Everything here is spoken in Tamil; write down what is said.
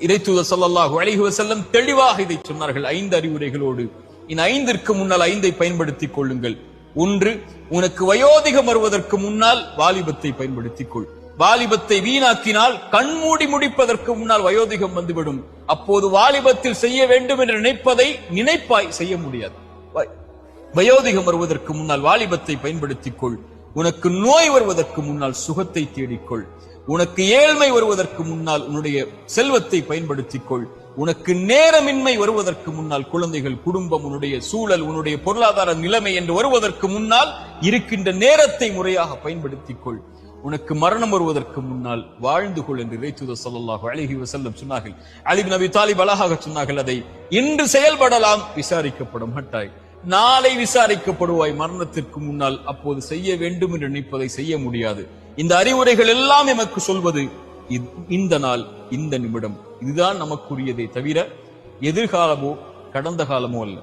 இறைத்தூதர் ஸல்லல்லாஹு அலைஹி வஸல்லம் தெளிவாக இதை சொன்னார்கள் 5 அறிவுரைகளோடு. இந்த 5ற்கு முன்னால் 5ஐ பயன்படுத்திக் கொள்ளுங்கள். 1, உனக்கு வயோதிகம் வருவதற்கு முன்னால் வாலிபத்தை பயன்படுத்திக் கொள். வாலிபத்தை வீணாக்கினால் கண்மூடி முடிப்பதற்கு முன்னால் வயோதிகம் வந்துவிடும். அப்போது வாலிபத்தில் செய்ய வேண்டும் என்று நினைப்பதை நினைப்பாய், செய்ய முடியாது. வயோதிகம் வருவதற்கு முன்னால் வாலிபத்தை பயன்படுத்திக் கொள். உனக்கு நோய் வருவதற்கு முன்னால் சுகத்தை தேடிக்கொள். உனக்கு ஏழ்மை வருவதற்கு முன்னால் உன்னுடைய செல்வத்தை பயன்படுத்திக் கொள். உனக்கு நேரமின்மை வருவதற்கு முன்னால் குழந்தைகள், குடும்பம், உன்னுடைய சூழல், உன்னுடைய பொருளாதார நிலைமை என்று வருவதற்கு முன்னால் இருக்கின்ற நேரத்தை முறையாக பயன்படுத்திக் கொள். உனக்கு மரணம் வருவதற்கு முன்னால் வாழ்ந்து கொள் என்று இறைத்தூதர் ஸல்லல்லாஹு அலைஹி வஸல்லம் சொன்னார்கள். அலி இப்னு அபி தாலிப் அழகாக சொன்னார்கள், அதை இன்று செயல்படலாம், விசாரிக்கப்பட மாட்டாய். நாளை விசாரிக்கப்படுவாய் மரணத்திற்கு முன்னால். அப்போது செய்ய வேண்டும் என்று நினைப்பதை செய்ய முடியாது. இந்த அறிவுரைகள் எல்லாம் எமக்கு சொல்வது இந்த நாள், இந்த நிமிடம், இதுதான் நமக்குரியதே தவிர எதிர்காலமோ கடந்த காலமோ அல்ல.